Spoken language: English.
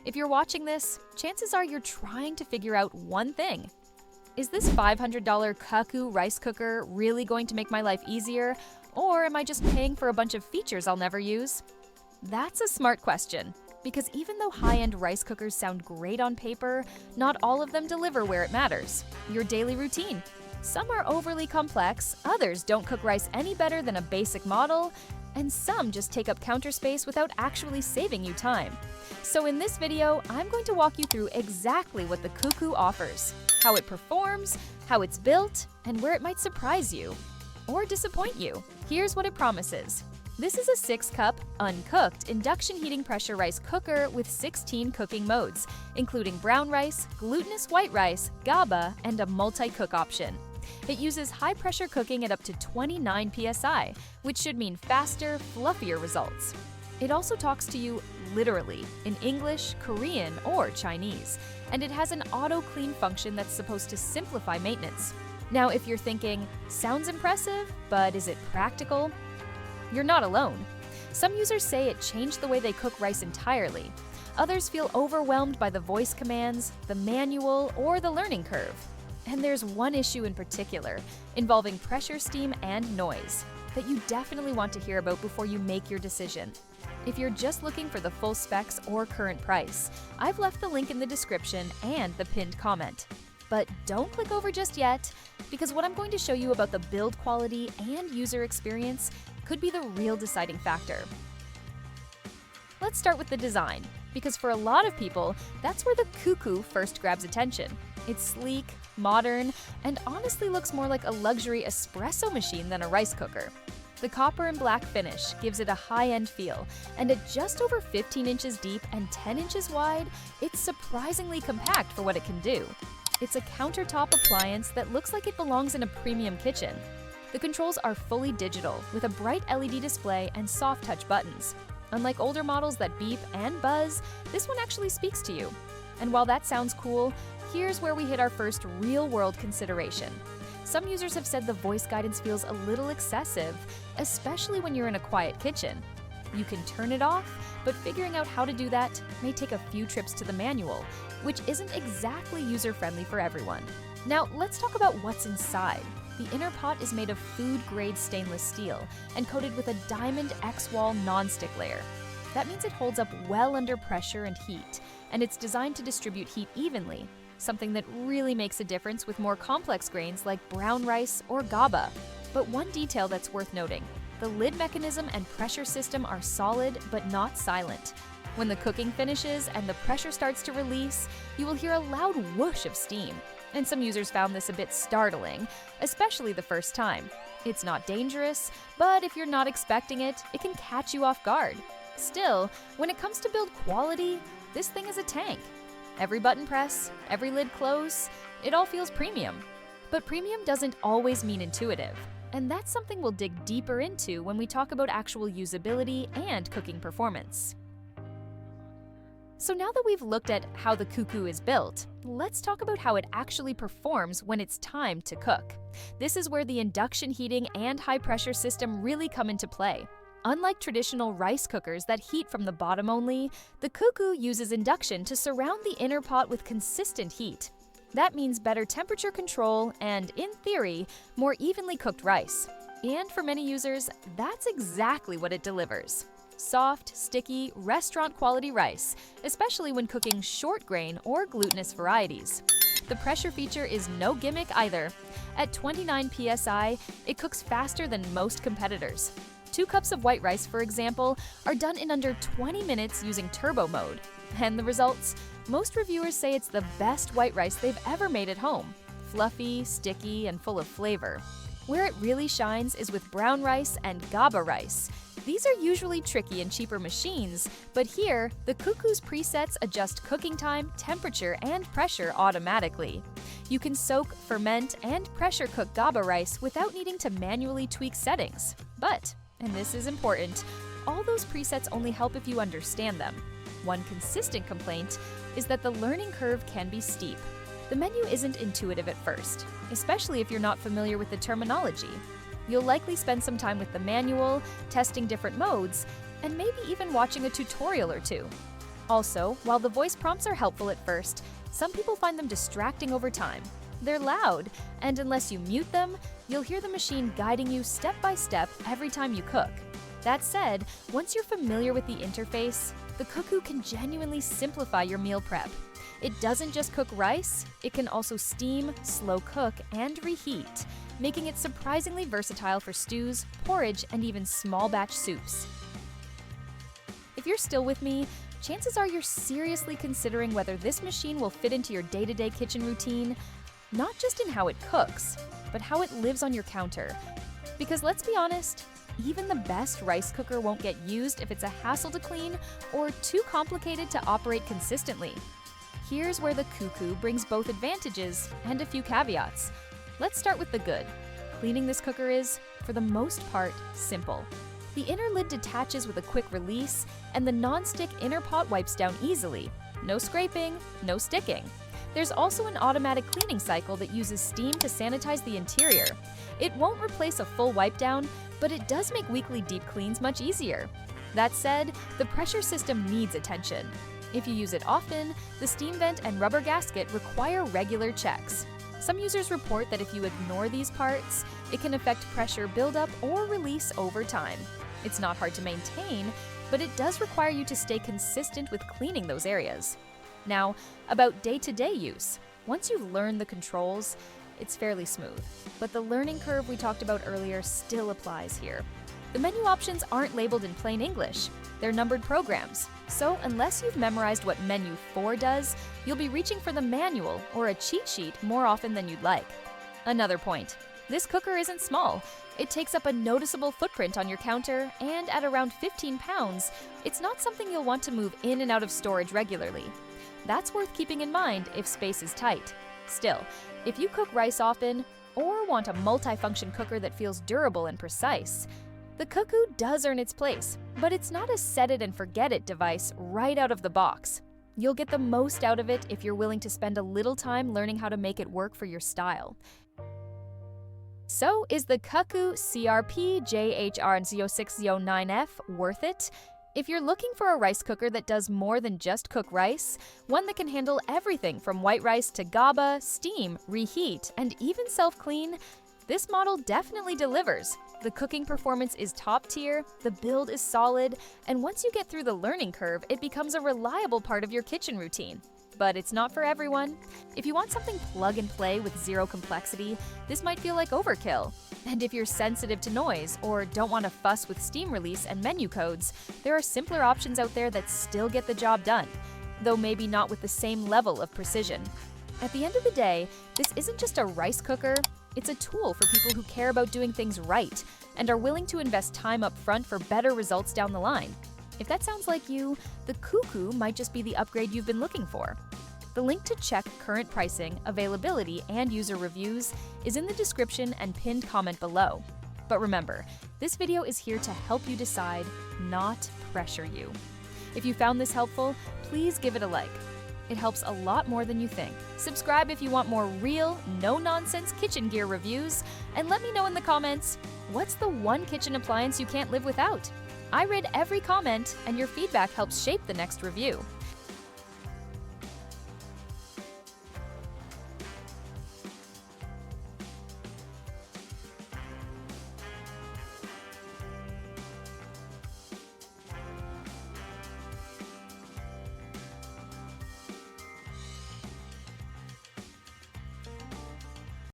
If you're watching this, chances are you're trying to figure out one thing. Is this $500 Cuckoo rice cooker really going to make my life easier, or am I just paying for a bunch of features I'll never use? That's a smart question, because even though high-end rice cookers sound great on paper, not all of them deliver where it matters: your daily routine. Some are overly complex, others don't cook rice any better than a basic model, and some just take up counter space without actually saving you time. So in this video, I'm going to walk you through exactly what the Cuckoo offers, how it performs, how it's built, and where it might surprise you or disappoint you. Here's what it promises. This is a 6-cup, uncooked induction heating pressure rice cooker with 16 cooking modes, including brown rice, glutinous white rice, GABA, and a multi-cook option. It uses high-pressure cooking at up to 29 psi, which should mean faster, fluffier results. It also talks to you literally in English, Korean, or Chinese, and it has an auto-clean function that's supposed to simplify maintenance. Now, if you're thinking, sounds impressive, but is it practical? You're not alone. Some users say it changed the way they cook rice entirely. Others feel overwhelmed by the voice commands, the manual, or the learning curve. And there's one issue in particular, involving pressure, steam, and noise, that you definitely want to hear about before you make your decision. If you're just looking for the full specs or current price, I've left the link in the description and the pinned comment. But don't click over just yet, because what I'm going to show you about the build quality and user experience could be the real deciding factor. Let's start with the design, because for a lot of people, that's where the Cuckoo first grabs attention. It's sleek, modern, and honestly looks more like a luxury espresso machine than a rice cooker. The copper and black finish gives it a high-end feel, and at just over 15 inches deep and 10 inches wide, it's surprisingly compact for what it can do. It's a countertop appliance that looks like it belongs in a premium kitchen. The controls are fully digital, with a bright LED display and soft-touch buttons. Unlike older models that beep and buzz, this one actually speaks to you. And while that sounds cool, here's where we hit our first real-world consideration. Some users have said the voice guidance feels a little excessive, especially when you're in a quiet kitchen. You can turn it off, but figuring out how to do that may take a few trips to the manual, which isn't exactly user-friendly for everyone. Now, let's talk about what's inside. The inner pot is made of food-grade stainless steel and coated with a diamond X-wall non-stick layer. That means it holds up well under pressure and heat, and it's designed to distribute heat evenly, something that really makes a difference with more complex grains like brown rice or GABA. But one detail that's worth noting: the lid mechanism and pressure system are solid but not silent. When the cooking finishes and the pressure starts to release, you will hear a loud whoosh of steam. And some users found this a bit startling, especially the first time. It's not dangerous, but if you're not expecting it, it can catch you off guard. Still, when it comes to build quality, this thing is a tank. Every button press, every lid close, it all feels premium. But premium doesn't always mean intuitive, and that's something we'll dig deeper into when we talk about actual usability and cooking performance. So now that we've looked at how the Cuckoo is built, let's talk about how it actually performs when it's time to cook. This is where the induction heating and high-pressure system really come into play. Unlike traditional rice cookers that heat from the bottom only, the Cuckoo uses induction to surround the inner pot with consistent heat. That means better temperature control and, in theory, more evenly cooked rice. And for many users, that's exactly what it delivers. Soft, sticky, restaurant-quality rice, especially when cooking short grain or glutinous varieties. The pressure feature is no gimmick either. At 29 psi, it cooks faster than most competitors. 2 cups of white rice, for example, are done in under 20 minutes using turbo mode. And the results? Most reviewers say it's the best white rice they've ever made at home. Fluffy, sticky, and full of flavor. Where it really shines is with brown rice and GABA rice. These are usually tricky and cheaper machines, but here, the Cuckoo's presets adjust cooking time, temperature, and pressure automatically. You can soak, ferment, and pressure cook GABA rice without needing to manually tweak settings. But, and this is important, all those presets only help if you understand them. One consistent complaint is that the learning curve can be steep. The menu isn't intuitive at first, especially if you're not familiar with the terminology. You'll likely spend some time with the manual, testing different modes, and maybe even watching a tutorial or two. Also, while the voice prompts are helpful at first, some people find them distracting over time. They're loud, and unless you mute them, you'll hear the machine guiding you step by step every time you cook. That said, once you're familiar with the interface, the Cuckoo can genuinely simplify your meal prep. It doesn't just cook rice, it can also steam, slow cook, and reheat, making it surprisingly versatile for stews, porridge, and even small batch soups. If you're still with me, chances are you're seriously considering whether this machine will fit into your day-to-day kitchen routine, not just in how it cooks, but how it lives on your counter. Because let's be honest, even the best rice cooker won't get used if it's a hassle to clean or too complicated to operate consistently. Here's where the Cuckoo brings both advantages and a few caveats. Let's start with the good. Cleaning this cooker is, for the most part, simple. The inner lid detaches with a quick release, and the non-stick inner pot wipes down easily. No scraping, no sticking. There's also an automatic cleaning cycle that uses steam to sanitize the interior. It won't replace a full wipe down, but it does make weekly deep cleans much easier. That said, the pressure system needs attention. If you use it often, the steam vent and rubber gasket require regular checks. Some users report that if you ignore these parts, it can affect pressure buildup or release over time. It's not hard to maintain, but it does require you to stay consistent with cleaning those areas. Now, about day-to-day use. Once you've learned the controls, it's fairly smooth. But the learning curve we talked about earlier still applies here. The menu options aren't labeled in plain English. They're numbered programs. So unless you've memorized what Menu 4 does, you'll be reaching for the manual or a cheat sheet more often than you'd like. Another point. This cooker isn't small. It takes up a noticeable footprint on your counter, and at around 15 pounds, it's not something you'll want to move in and out of storage regularly. That's worth keeping in mind if space is tight. Still, if you cook rice often, or want a multi-function cooker that feels durable and precise, the Cuckoo does earn its place, but it's not a set-it-and-forget-it device right out of the box. You'll get the most out of it if you're willing to spend a little time learning how to make it work for your style. So, is the Cuckoo CRP-JHR0609F worth it? If you're looking for a rice cooker that does more than just cook rice, one that can handle everything from white rice to GABA, steam, reheat, and even self-clean, this model definitely delivers. The cooking performance is top tier, the build is solid, and once you get through the learning curve, it becomes a reliable part of your kitchen routine. But it's not for everyone. If you want something plug and play with zero complexity, this might feel like overkill. And if you're sensitive to noise or don't want to fuss with steam release and menu codes, there are simpler options out there that still get the job done, though maybe not with the same level of precision. At the end of the day, this isn't just a rice cooker, it's a tool for people who care about doing things right and are willing to invest time up front for better results down the line. If that sounds like you, the Cuckoo might just be the upgrade you've been looking for. The link to check current pricing, availability, and user reviews is in the description and pinned comment below. But remember, this video is here to help you decide, not pressure you. If you found this helpful, please give it a like. It helps a lot more than you think. Subscribe if you want more real, no-nonsense kitchen gear reviews, and let me know in the comments, what's the one kitchen appliance you can't live without? I read every comment, and your feedback helps shape the next review.